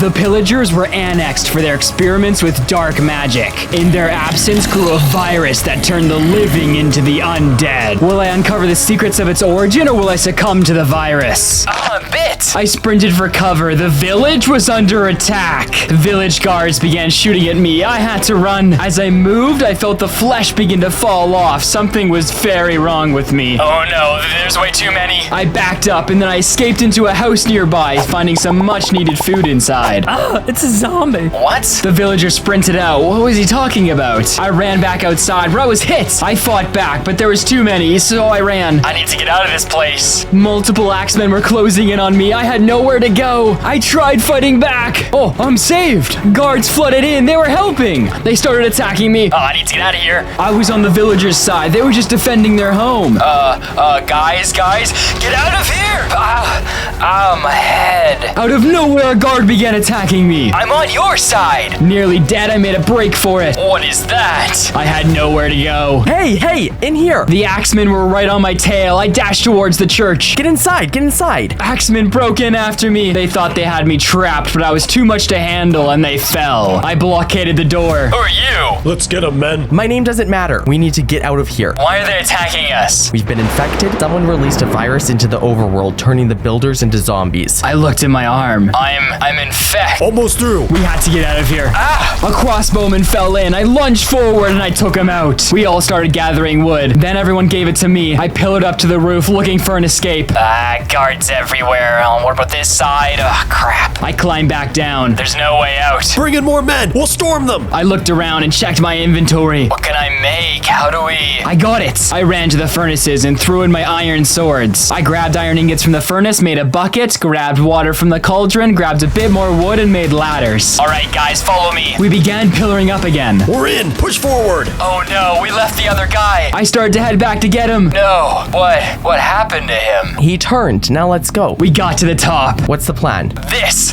The pillagers were annexed for their experiments with dark magic. In their absence grew a virus that turned the living into the undead. Will I uncover the secrets of its origin, or will I succumb to the virus? A bit. I sprinted for cover. The village was under attack. Village guards began shooting at me. I had to run. As I moved, I felt the flesh begin to fall off. Something was very wrong with me. Oh no, there's way too many. I backed up and then I escaped into a house nearby, finding some much needed food inside. It's a zombie. What? The villager sprinted out. What was he talking about? I ran back outside where I was hit. I fought back, but there was too many, so I ran. I need to get out of this place. Multiple axemen were closing in on me. I had nowhere to go. I tried fighting back. Oh, I'm saved. Guards flooded in. They were helping. They started attacking me. Oh, I need to get out of here. I was on the villagers' side. They were just defending their home. Guys, get out of here. My head. Out of nowhere, a guard began attacking me. I'm on your side. Nearly dead, I made a break for it. What is that? I had nowhere to go. Hey, in here. The axemen were right on my tail. I dashed towards the church. Get inside. Axemen broke in after me. They thought they had me trapped, but I was too much to handle and they fell. I blockaded the door. Who are you? Let's get him, men. My name doesn't matter. We need to get out of here. Why are they attacking us? We've been infected. Someone released a virus into the overworld, turning the builders into zombies. I looked at my arm. I'm infected. Almost through. We had to get out of here. A crossbowman fell in. I lunged forward and I took him out. We all started gathering wood. Then everyone gave it to me. I pillared up to the roof looking for an escape. Guards everywhere. What about this side? Oh, crap. I climbed back down. There's no way out. Bring in more men. We'll storm them. I looked around and checked my inventory. What can I make? How do we... I got it. I ran to the furnaces and threw in my iron swords. I grabbed iron ingots from the furnace, made a bucket, grabbed water from the cauldron, grabbed a bit more wood, and made ladders. All right, guys, follow me. We began pillaring up again. We're in. Push forward. Oh no, we left the other guy. I started to head back to get him. No, what happened to him? He turned. Now let's go. We got to the top. What's the plan? This.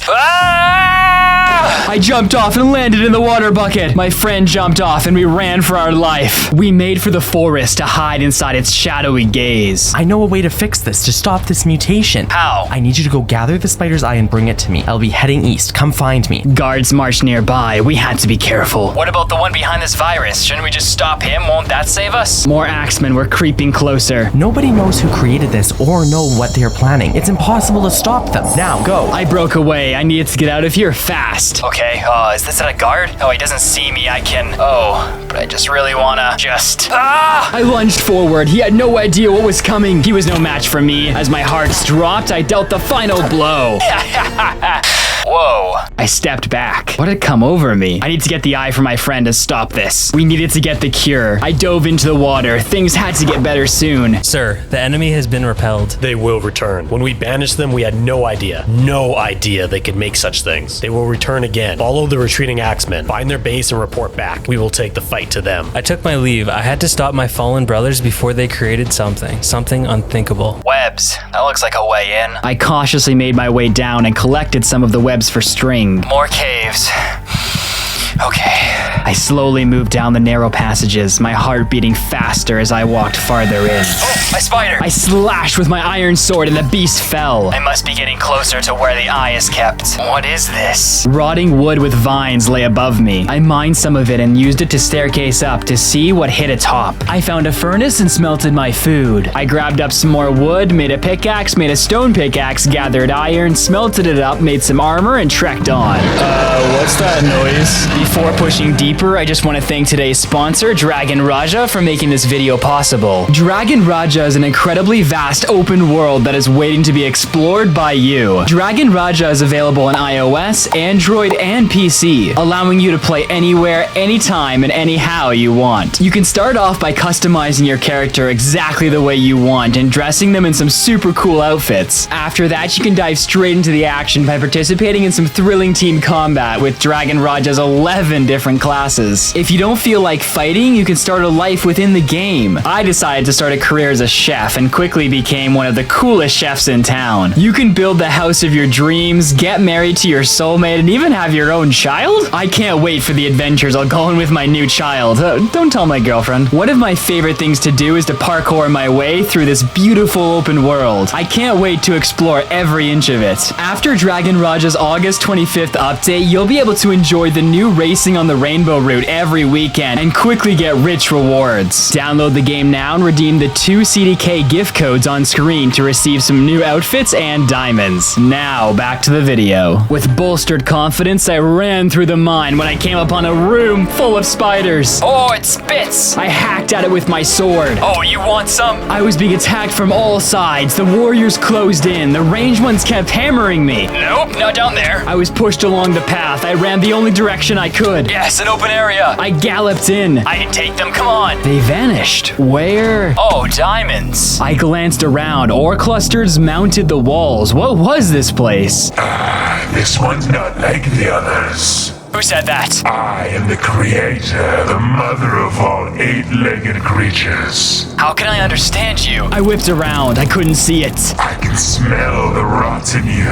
I jumped off and landed in the water bucket. My friend jumped off and we ran for our life. We made for the forest to hide inside its shadowy gaze. I know a way to fix this, to stop this mutation. How? I need you to go gather the spider's eye and bring it to me. I'll be heading east. Come find me. Guards marched nearby. We had to be careful. What about the one behind this virus? Shouldn't we just stop him? Won't that save us? More axemen were creeping closer. Nobody knows who created this or know what they're planning. It's impossible to stop them. Now, go. I broke away. I needed to get out of here fast. Okay, is this a guard? Oh, he doesn't see me. I can... Oh, but I just really wanna just... I lunged forward. He had no idea what was coming. He was no match for me. As my hearts dropped, I dealt the final blow. Whoa. I stepped back. What had come over me? I need to get the eye for my friend to stop this. We needed to get the cure. I dove into the water. Things had to get better soon. Sir, the enemy has been repelled. They will return. When we banished them, we had no idea they could make such things. They will return again. Follow the retreating axemen. Find their base and report back. We will take the fight to them. I took my leave. I had to stop my fallen brothers before they created something unthinkable. Webs. That looks like a way in. I cautiously made my way down and collected some of the webs for string. More caves. Okay. I slowly moved down the narrow passages, my heart beating faster as I walked farther in. Oh, my spider! I slashed with my iron sword and the beast fell. I must be getting closer to where the eye is kept. What is this? Rotting wood with vines lay above me. I mined some of it and used it to staircase up to see what hid atop. I found a furnace and smelted my food. I grabbed up some more wood, made a pickaxe, made a stone pickaxe, gathered iron, smelted it up, made some armor, and trekked on. What's that noise? Before pushing deeper, I just want to thank today's sponsor, Dragon Raja, for making this video possible. Dragon Raja is an incredibly vast open world that is waiting to be explored by you. Dragon Raja is available on iOS, Android, and PC, allowing you to play anywhere, anytime, and anyhow you want. You can start off by customizing your character exactly the way you want and dressing them in some super cool outfits. After that, you can dive straight into the action by participating in some thrilling team combat with Dragon Raja's 11 11 different classes. If you don't feel like fighting, you can start a life within the game. I decided to start a career as a chef and quickly became one of the coolest chefs in town. You can build the house of your dreams, get married to your soulmate, and even have your own child? I can't wait for the adventures I'll go on with my new child. Don't tell my girlfriend. One of my favorite things to do is to parkour my way through this beautiful open world. I can't wait to explore every inch of it. After Dragon Raja's August 25th update, you'll be able to enjoy the new Racing on the Rainbow route every weekend and quickly get rich rewards. Download the game now and redeem the 2 CDK gift codes on screen to receive some new outfits and diamonds. Now, back to the video. With bolstered confidence, I ran through the mine when I came upon a room full of spiders. Oh, it spits. I hacked at it with my sword. Oh, you want some? I was being attacked from all sides. The warriors closed in. The ranged ones kept hammering me. Nope, not down there. I was pushed along the path. I ran the only direction I could. Yes, an open area. I galloped in. I can take them, come on. They vanished. Where? Oh, diamonds. I glanced around. Ore clusters mounted the walls. What was this place? This one's not like the others. Who said that? I am the creator, the mother of all 8-legged creatures. How can I understand you? I whipped around. I couldn't see it. I can smell the rot in you.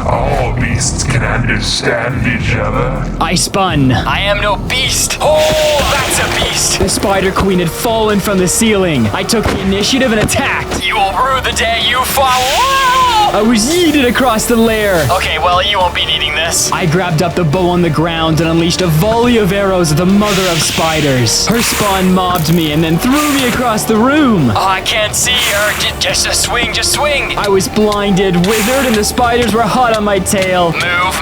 All beasts can understand each other. I spun. I am no beast. Oh, that's a beast. The Spider Queen had fallen from the ceiling. I took the initiative and attacked. You will rue the day you fall. Whoa! I was yeeted across the lair. Okay, well, you won't be needing this. I grabbed up the bow on the ground and unleashed a volley of arrows at the mother of spiders. Her spawn mobbed me and then threw me across the room. Oh, I can't see her. Just swing, just swing. I was blinded, withered, and the spiders were hot on my tail. Move.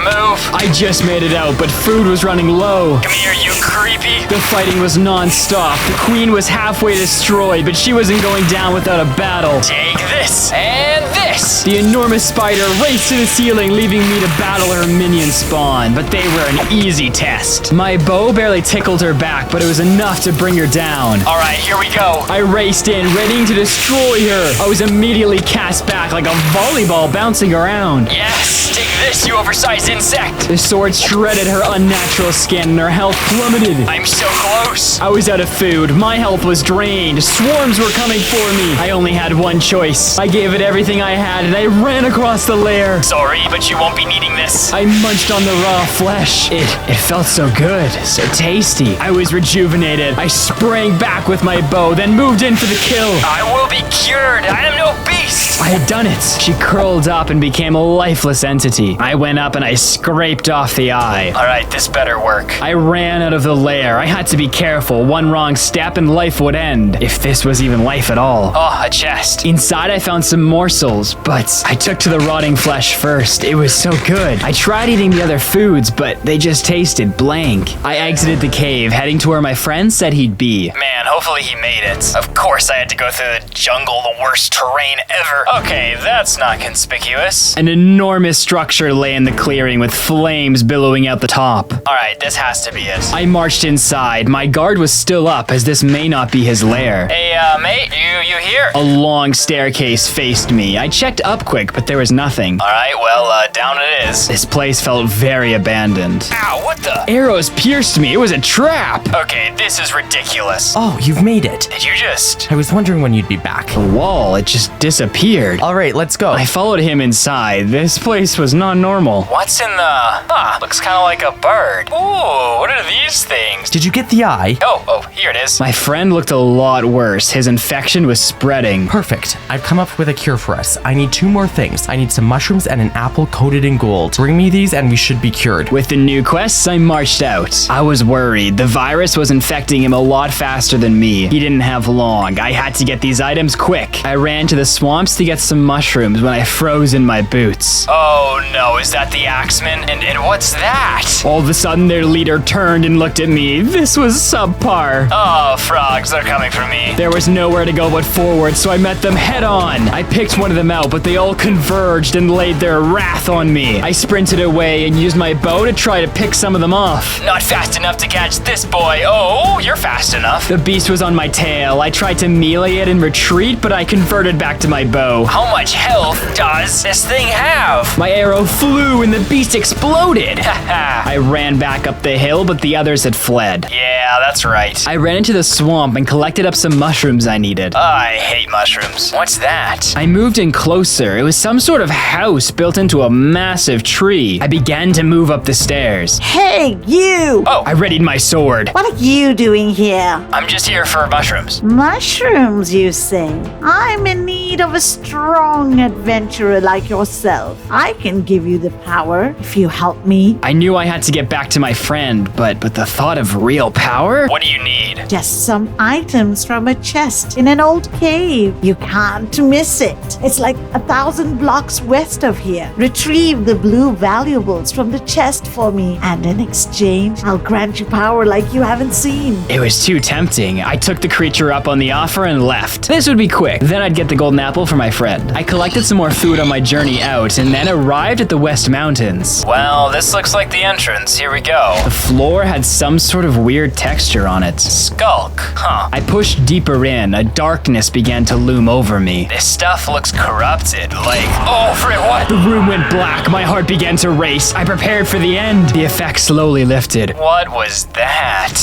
I just made it out, but food was running low. Come here, you creepy. The fighting was non-stop. The queen was halfway destroyed, but she wasn't going down without a battle. Take this and this. The enormous spider raced to the ceiling, leaving me to battle her minion spawn, but they were an easy test. My bow barely tickled her back, but it was enough to bring her down. All right, here we go. I raced in, ready to destroy her. I was immediately cast back like a volleyball bouncing around. Yes, take this, you oversized insect. The sword shredded her unnatural skin and her health plummeted. I'm so close. I was out of food. My health was drained. Swarms were coming for me. I only had one choice. I gave it everything I had and I ran across the lair. Sorry, but you won't be needing this. I munched on the raw flesh. It felt so good, so tasty. I was rejuvenated. I sprang back with my bow, then moved in for the kill. I will be cured. I am no beast. I had done it. She curled up and became a lifeless entity. I went up and I scraped off the eye. All right, this better work. I ran out of the lair. I had to be careful. One wrong step and life would end. If this was even life at all. Oh, a chest. Inside I found some morsels, but I took to the rotting flesh first. It was so good. I tried eating the other foods, but they just tasted blank. I exited the cave, heading to where my friend said he'd be. Man, hopefully he made it. Of course I had to go through the jungle, the worst terrain ever. Okay, that's not conspicuous. An enormous structure lay in the clearing with flames billowing out the top. All right, this has to be it. I marched inside. My guard was still up, as this may not be his lair. Hey, mate, you here? A long staircase faced me. I checked up quick, but there was nothing. All right, well, down it is. This place felt very abandoned. Ow, what the? Arrows pierced me. It was a trap. Okay, this is ridiculous. Oh, you've made it. Did you just... I was wondering when you'd be back. The wall, it just disappeared. All right, let's go. I followed him inside. This place was not normal. What's in the... looks kind of like a bird. Ooh, what are these things? Did you get the eye? Oh, here it is. My friend looked a lot worse. His infection was spreading. Perfect. I've come up with a cure for us. I need 2 more things. I need some mushrooms and an apple coated in gold. Bring me these and we should be cured. With the new quests, I marched out. I was worried. The virus was infecting him a lot faster than me. He didn't have long. I had to get these items quick. I ran to the swamps to get some mushrooms when I froze in my boots. Oh no, is that the Axeman? And what's that? All of a sudden, their leader turned and looked at me. This was subpar. Oh, frogs, they're coming for me. There was nowhere to go but forward, so I met them head on. I picked one of them out, but they all converged and laid their wrath on me. I sprinted away and used my bow to try to pick some of them off. Not fast enough to catch this boy. Oh, you're fast enough. The beast was on my tail. I tried to melee it and retreat, but I converted back to my bow. How much health does this thing have? My arrow flew and the beast exploded. Haha. I ran back up the hill, but the others had fled. Yeah, that's right. I ran into the swamp and collected up some mushrooms I needed. I hate mushrooms. What's that? I moved in closer. It was some sort of house built into a massive tree. I began to move up the stairs. Hey, you! Oh, I readied my sword. What are you doing here? I'm just here for mushrooms. Mushrooms, you say? I'm in need of a strong adventurer like yourself. I can give you the power if you help me. I knew I had to get back to my friend, but the thought of real power? What do you need? Just some items from a chest in an old cave. You can't miss it. It's like 1,000 blocks west of here. Retrieve the blue valuables from the chest for me, and in exchange, I'll grant you power like you haven't seen. It was too tempting. I took the creature up on the offer and left. This would be quick. Then I'd get the golden apple for my friend. I collected some more food on my journey out and then arrived at the West Mountains. Well, this looks like the entrance. Here we go. The floor had some sort of weird texture on it. Skulk. Huh. I pushed deeper in. A darkness began to loom over me. This stuff looks corrupted. Like, oh, frick, what? The room went black. My heart began to race. I prepared for the end. The effect slowly lifted. What was that?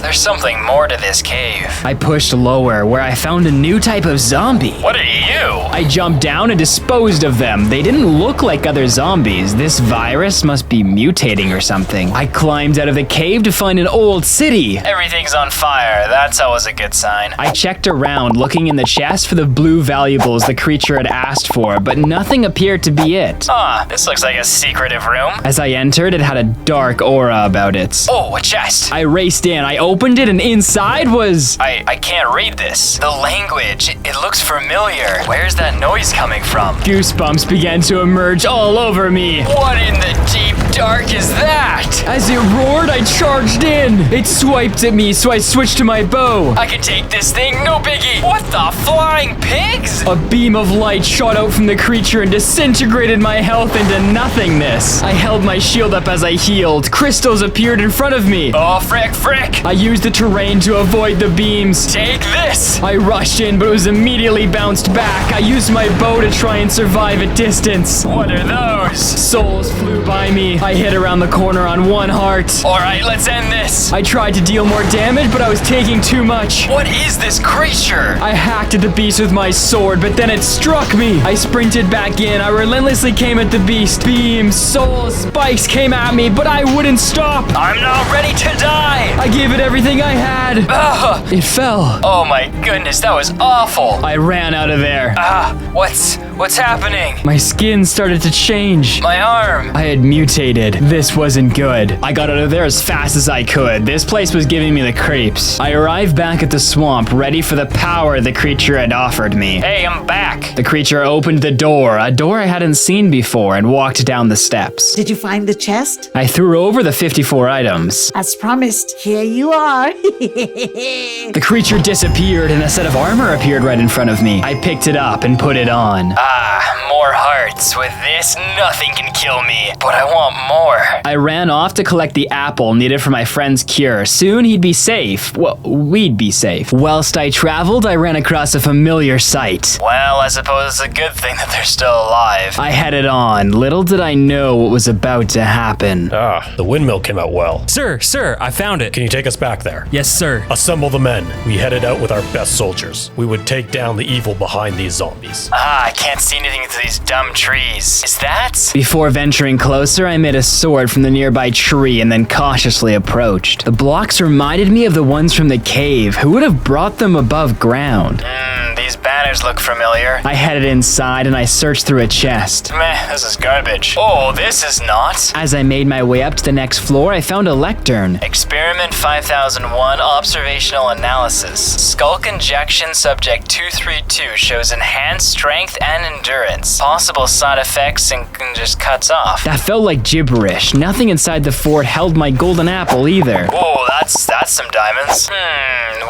There's something more to this cave. I pushed lower, where I found a new type of zombie. What are you? I jumped down and disposed of them. They didn't look like other zombies. This virus must be mutating or something. I climbed out of the cave to find an old city. Everything's on fire. That's always a good sign. I checked around, looking in the chest for the blue valuables the creature had asked for, but nothing appeared to be it. This looks like a secretive room. As I entered, it had a dark aura about it. Oh, a chest. I raced in, I opened it, and inside was... I can't read this. The language, it looks familiar. Where's that noise coming from? Goosebumps began to emerge all over me. What in the deep dark is that? As it roared, I charged in. It swiped at me, so I switched to my bow. I can take this thing, no biggie. What the flying pigs? A beam of light shot out from the creature and disintegrated my health into nothingness. I held my shield up as I healed. Crystals appeared in front of me. Oh, frick. I used the terrain to avoid the beams. Take this. I rushed in, but it was immediately bounced back. I used my bow to try and survive at distance. What are those? Souls flew by me. I hit around the corner on one heart. All right, let's end this. I tried to deal more damage, but I was taking too much. What is this creature? I hacked at the beast with my sword, but then it struck me. I sprinted back in. I relentlessly came at the beast. Beams, souls, spikes came at me, but I wouldn't stop. I'm not ready to die. I gave it everything I had. It fell. Oh my goodness, that was awful. I ran out of there. What's happening? My skin started to change. My arm. I had mutated. This wasn't good. I got out of there as fast as I could. This place was giving me the creeps. I arrived back at the swamp, ready for the power the creature had offered me. Hey, I'm back. The creature opened the door, a door I hadn't seen before, and walked down the steps. Did you find the chest? I threw over the 54 items. As promised, here you are. The creature disappeared and a set of armor appeared right in front of me. I picked it up and put it on. More hearts. With this, nothing can kill me. But I want more. I ran off to collect the apple needed for my friend's cure. Soon he'd be safe. Well, we'd be safe. Whilst I traveled, I ran across a familiar sight. Well, I suppose it's a good thing that they're still alive. I headed on. Little did I know what was about to happen. The windmill came out well. Sir, I found it. Can you take us back there? Yes, sir. Assemble the men. We headed out with our best soldiers. We would take down the evil behind these zombies. I can't see anything through these dumb trees. Is that? Before venturing closer, I made a sword from the nearby tree and then cautiously approached. The blocks reminded me of the ones from the cave. Who would have brought them above ground? These banners look familiar. I headed inside and I searched through a chest. Meh, this is garbage. Oh, this is not. As I made my way up to the next floor, I found a lectern. Experiment 5001 Observational Analysis. Skulk injection subject 232 shows enhanced strength and endurance. Possible side effects and just cuts off. That felt like gibberish. Nothing inside the fort held my golden apple either. Oh, that's some diamonds.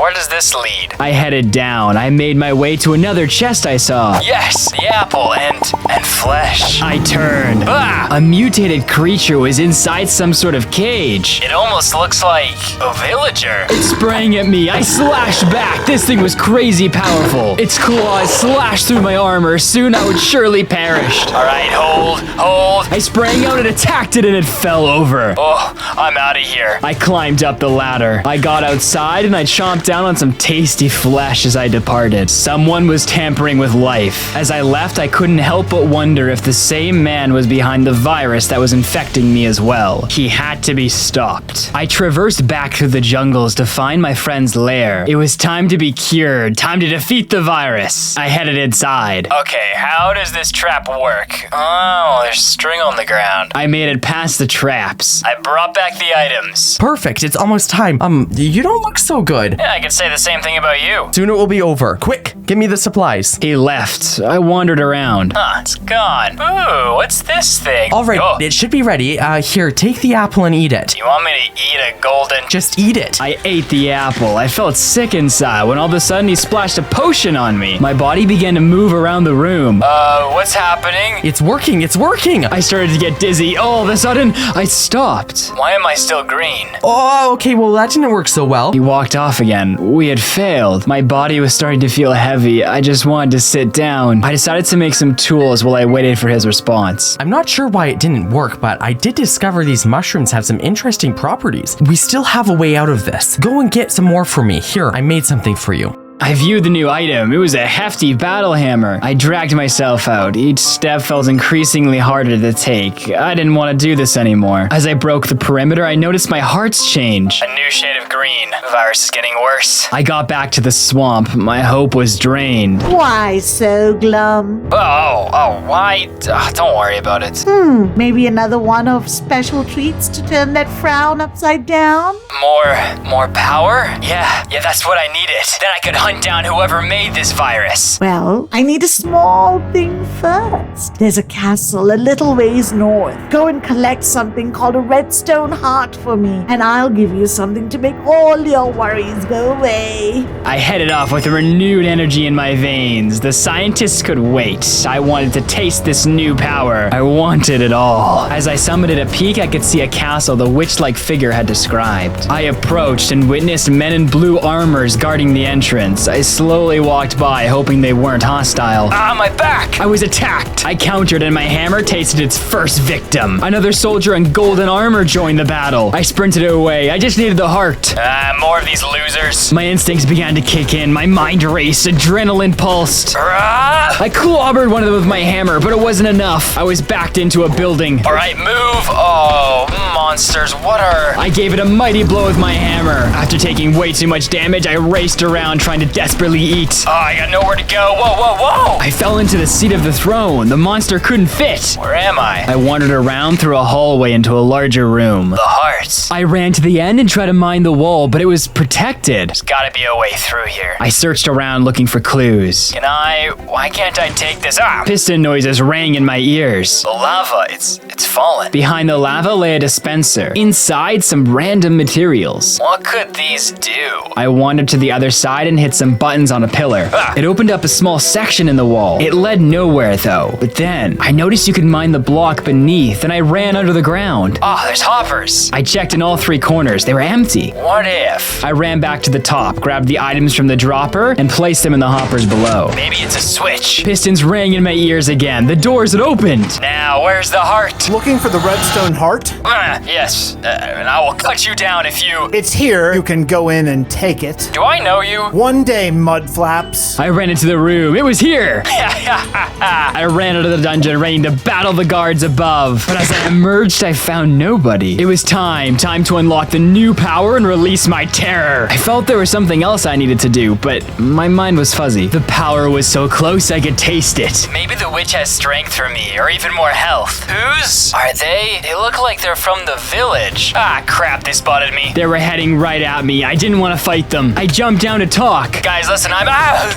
Where does this lead? I headed down. I made my way to another chest I saw. Yes, the apple and flesh. I turned. Ah! A mutated creature was inside some sort of cage. It almost looks like a villager. It sprang at me. I slashed back. This thing was crazy powerful. Its claws slashed through my armor. Soon I would surely perish. All right, hold. I sprang out and attacked it and it fell over. Oh, I'm out of here. I climbed up the ladder. I got outside and I chomped down on some tasty flesh as I departed. Someone was tampering with life. As I left, I couldn't help but wonder if the same man was behind the virus that was infecting me as well. He had to be stopped. I traversed back through the jungles to find my friend's lair. It was time to be cured, time to defeat the virus. I headed inside. Okay, how does this trap work? Oh, there's string on the ground. I made it past the traps. I brought back the items. Perfect, it's almost time. You don't look so good. Yeah, I could say the same thing about you. Soon it will be over. Quick, give me the supplies. He left. I wandered around. Huh, it's gone. Ooh, what's this thing? All right, Oh, it should be ready. Here, take the apple and eat it. you want me to eat a golden... Just eat it. I ate the apple. I felt sick inside when all of a sudden he splashed a potion on me. My body began to move around the room. What's happening? It's working, it's working. I started to get dizzy. All of a sudden, I stopped. Why am I still green? Oh, okay, well, that didn't work so well. He walked off again. We had failed. My body was starting to feel heavy. I just wanted to sit down. I decided to make some tools while I waited for his response. I'm not sure why it didn't work, but I did discover these mushrooms have some interesting properties. We still have a way out of this. Go and get some more for me. Here, I made something for you. I viewed the new item. It was a hefty battle hammer. I dragged myself out. Each step felt increasingly harder to take. I didn't want to do this anymore. As I broke the perimeter, I noticed my hearts change. A new shade of green. The virus is getting worse. I got back to the swamp. My hope was drained. Why so glum? Why? Don't worry about it. Maybe another one of special treats to turn that frown upside down? More power? Yeah, that's what I needed. Then I could hunt down whoever made this virus. Well, I need a small thing first. There's a castle a little ways north. Go and collect something called a redstone heart for me, and I'll give you something to make all your worries go away. I headed off with a renewed energy in my veins. The scientists could wait. I wanted to taste this new power. I wanted it all. As I summited a peak, I could see a castle the witch-like figure had described. I approached and witnessed men in blue armors guarding the entrance. I slowly walked by, hoping they weren't hostile. Ah, my back! I was attacked. I countered and my hammer tasted its first victim. Another soldier in golden armor joined the battle. I sprinted away. I just needed the heart. More of these losers. My instincts began to kick in. My mind raced. Adrenaline pulsed. I clobbered one of them with my hammer, but it wasn't enough. I was backed into a building. All right, move. Oh, monsters, what are... I gave it a mighty blow with my hammer. After taking way too much damage, I raced around trying to desperately eat. Oh, I got nowhere to go. Whoa. I fell into the seat of the throne. The monster couldn't fit. Where am I? I wandered around through a hallway into a larger room. The hearts. I ran to the end and tried to mine the wall, but it was protected. There's gotta be a way through here. I searched around looking for clues. Why can't I take this? Piston noises rang in my ears. The lava, it's fallen. Behind the lava lay a dispenser. Inside, some random materials. What could these do? I wandered to the other side and hit some buttons on a pillar. It opened up a small section in the wall. It led nowhere though. But then, I noticed you could mine the block beneath and I ran under the ground. Oh, there's hoppers. I checked in all three corners. They were empty. What if? I ran back to the top, grabbed the items from the dropper, and placed them in the hoppers below. Maybe it's a switch. Pistons rang in my ears again. The doors had opened. Now, where's the heart? Looking for the redstone heart? Yes, and I will cut you down if you... It's here. You can go in and take it. Do I know you? One day, Mudflaps. I ran into the room. It was here. I ran out of the dungeon, ready to battle the guards above. But as I emerged, I found nobody. It was time to unlock the new power and release my terror. I felt there was something else I needed to do, but my mind was fuzzy. The power was so close I could taste it. Maybe the witch has strength for me, or even more health. Whose are they? They look like they're from the village. Ah, crap, they spotted me. They were heading right at me. I didn't want to fight them. I jumped down to talk. Guys, listen, I'm...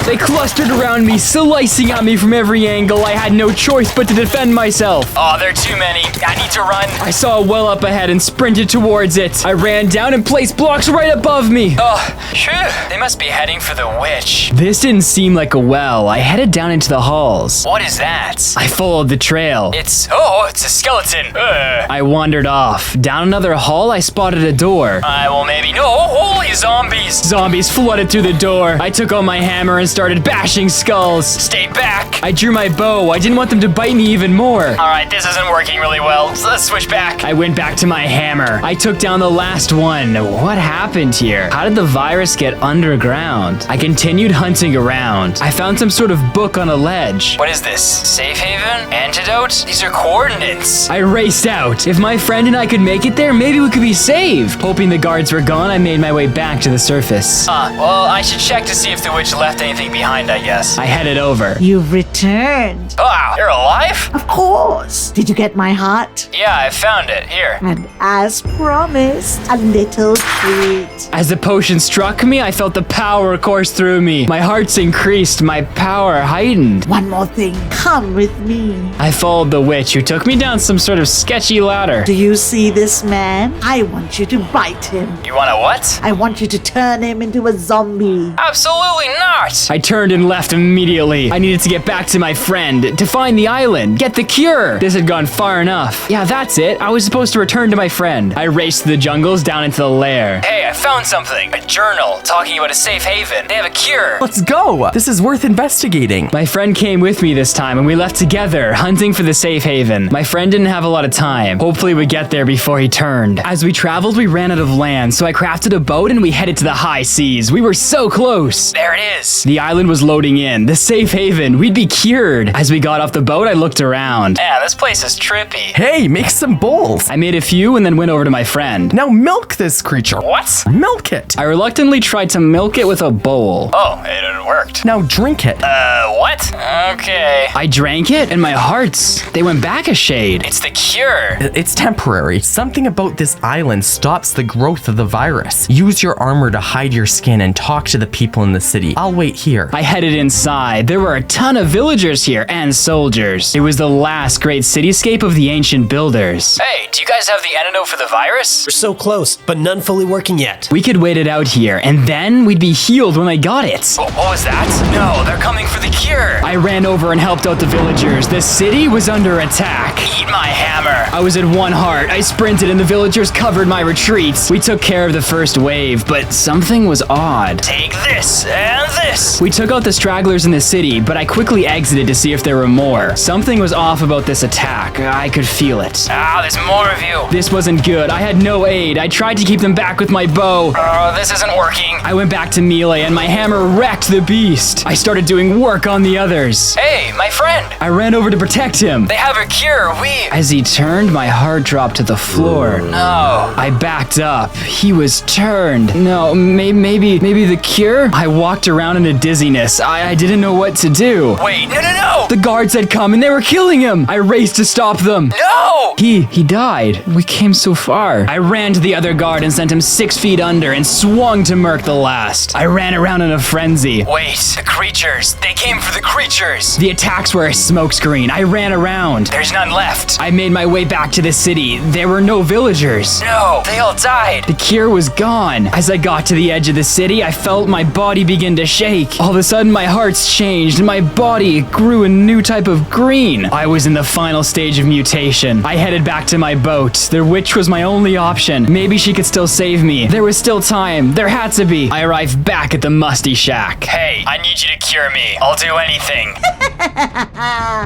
They clustered around me, slicing at me from every angle. I had no choice but to defend myself. Oh, there are too many. I need to run. I saw a well up ahead and sprinted towards it. I ran down and placed blocks right above me. Oh, phew. They must be heading for the witch. This didn't seem like a well. I headed down into the halls. What is that? I followed the trail. It's a skeleton. I wandered off. Down another hall, I spotted a door. Holy zombies. Zombies flooded through the door. I took out my hammer and started bashing skulls. Stay back. I drew my bow. I didn't want them to bite me even more. All right, this isn't working really well. So let's switch back. I went back to my hammer. I took down the last one. What happened here? How did the virus get underground? I continued hunting around. I found some sort of book on a ledge. What is this? Safe haven? Antidote? These are coordinates. I raced out. If my friend and I could make it there, maybe we could be saved. Hoping the guards were gone, I made my way back to the surface. Well, I should check to see if the witch left anything behind, I guess. I headed over. You've returned. Wow, you're alive? Of course. Did you get my heart? Yeah, I found it. Here. And as promised, a little treat. As the potion struck me, I felt the power course through me. My heart's increased, my power heightened. One more thing. Come with me. I followed the witch, who took me down some sort of sketchy ladder. Do you see this man? I want you to bite him. You wanna what? I want you to turn him into a zombie. Absolutely not. I turned and left immediately. I needed to get back to my friend, to find the island, get the cure. This had gone far enough. Yeah, that's it. I was supposed to return to my friend. I raced through the jungles down into the lair. Hey, I found something. A journal talking about a safe haven. They have a cure. Let's go. This is worth investigating. My friend came with me this time and we left together, hunting for the safe haven. My friend didn't have a lot of time. Hopefully we'd get there before he turned. As we traveled, we ran out of land, so I crafted a boat and we headed to the high seas. We were so close. There it is. The island was loading in. The safe haven. We'd be cured. As we got off the boat, I looked around. Yeah, this place is trippy. Hey, make some bowls. I made a few and then went over to my friend. Now milk this creature. What? Milk it. I reluctantly tried to milk it with a bowl. Oh, it worked. Now drink it. What? Okay. I drank it and my hearts, they went back a shade. It's the cure. It's temporary. Something about this island stops the growth of the virus. Use your armor to hide your skin and talk to the people in the city. I'll wait here. I headed inside. There were a ton of villagers here and soldiers. It was the last great cityscape of the ancient builders. Hey, do you guys have the antidote for the virus? We're so close, but none fully working yet. We could wait it out here and then we'd be healed when I got it. What was that? No, they're coming for the cure. I ran over and helped out the villagers. The city was under attack. Eat my hammer. I was at one heart. I sprinted and the villagers covered my retreats. We took care of the first wave, but something was odd. Take this and this. We took out the stragglers in the city, but I quickly exited to see if there were more. Something was off about this attack. I could feel it. There's more of you. This wasn't good. I had no aid. I tried to keep them back with my bow. This isn't working. I went back to melee and my hammer wrecked the beast. I started doing work on the others. Hey, my friend. I ran over to protect him. They have a cure. As he turned, my heart dropped to the floor. No. I backed up. He was turned. No, maybe the cure? I walked around in a dizziness. I didn't know what to do. Wait, no. The guards had come and they were killing him. I raced to stop them. No. He died. We came so far. I ran to the other guard and sent him 6 feet under and swung to murk the last. I ran around in a frenzy. Wait, the creatures. They came for the creatures. The attacks were a smokescreen. I ran around. There's none left. I made my way back to the city. There were no villagers. No, they all died. The cure was gone. As I got to the edge of the city, I felt my body begin to shake. All of a sudden, my heart's changed and my body grew a new type of green. I was in the final stage of mutation. I headed back to my boat. The witch was my only option. Maybe she could still save me. There was still time. There had to be. I arrived back at the musty shack. Hey, I need you to cure me. I'll do anything.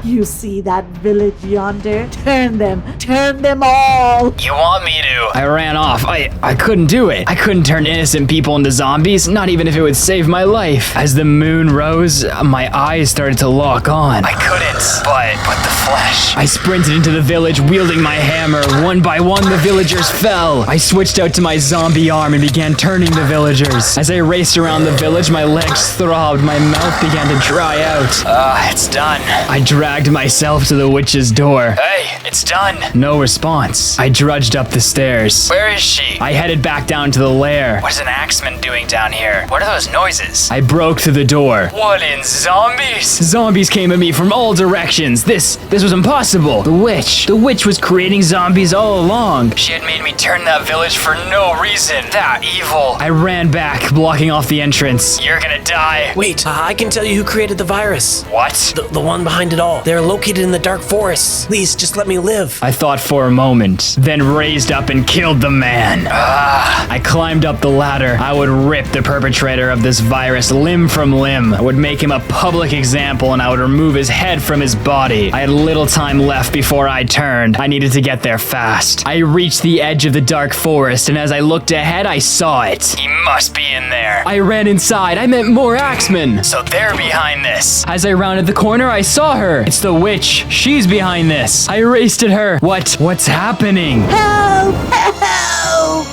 You see that village yonder? Turn them all. You want me to? I ran off. I couldn't do it. I couldn't turn innocent people into zombies, not even if it would save my life. As the moon rose, my eyes started to lock on. I couldn't, but the flesh. I sprinted into the village wielding my hammer. One by one, the villagers fell. I switched out to my zombie arm and began turning the villagers. As I raced around the village, my legs throbbed. My mouth began to dry out. It's done. I dragged myself to the witch's door. Hey, it's done. No response. I drudged up the stairs. Where is she? I headed back down to the lair. What is an axeman doing down here? What are those noises? I broke through the door. What in zombies? Zombies came at me from all directions. This was impossible. The witch was creating zombies all along. She shit made me turn that village for no reason. That evil. I ran back, blocking off the entrance. You're gonna die. Wait, I can tell you who created the virus. What? The one behind it all. They're located in the dark forests. Please, just let me live. I thought for a moment, then raised up and killed the man. I climbed up the ladder. I would rip the perpetrator of this virus limb from limb. I would make him a public example and I would remove his head from his body. I had little time left before I turned. I needed to get there fast. I reached the edge of the dark forest and as I looked ahead, I saw it. He must be in there. I ran inside. I met more axemen. So they're behind this. As I rounded the corner, I saw her. It's the witch. She's behind this. I raced at her. What's happening? Help! Help!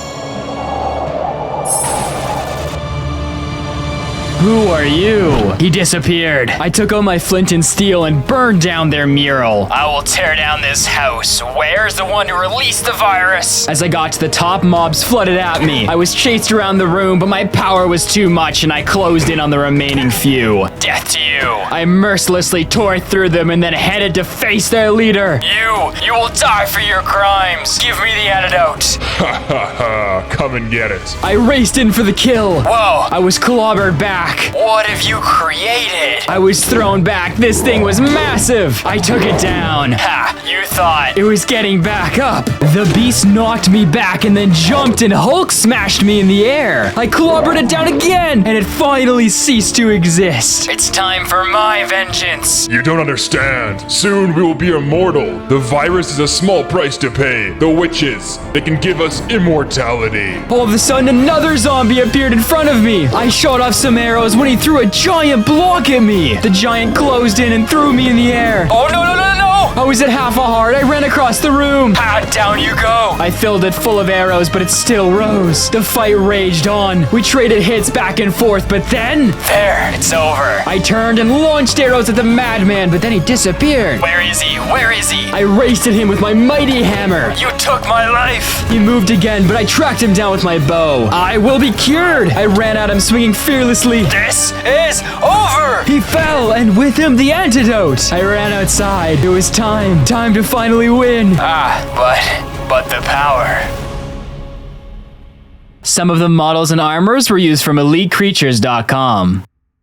Who are you? He disappeared. I took out my flint and steel and burned down their mural. I will tear down this house. Where's the one who released the virus? As I got to the top, mobs flooded at me. I was chased around the room, but my power was too much and I closed in on the remaining few. Death to you. I mercilessly tore through them and then headed to face their leader. You will die for your crimes. Give me the antidote. Ha ha ha, come and get it. I raced in for the kill. Whoa. I was clobbered back. What have you created? I was thrown back. This thing was massive. I took it down. Ha, you thought. It was getting back up. The beast knocked me back and then jumped and Hulk smashed me in the air. I clobbered it down again and it finally ceased to exist. It's time for my vengeance. You don't understand. Soon we will be immortal. The virus is a small price to pay. The witches, they can give us immortality. All of a sudden, another zombie appeared in front of me. I shot off some arrows when he threw a giant block at me. The giant closed in and threw me in the air. Oh, no, no, no, no! I was at half a heart. I ran across the room. Ah, down you go. I filled it full of arrows, but it still rose. The fight raged on. We traded hits back and forth, but then... There, it's over. I turned and launched arrows at the madman, but then he disappeared. Where is he? Where is he? I raced at him with my mighty hammer. You took my life. He moved again, but I tracked him down with my bow. I will be cured. I ran at him swinging fearlessly. This is over. He fell, and with him the antidote. I ran outside. It was time to finally win. But the power. Some of the models and armors were used from EliteCreatures.com.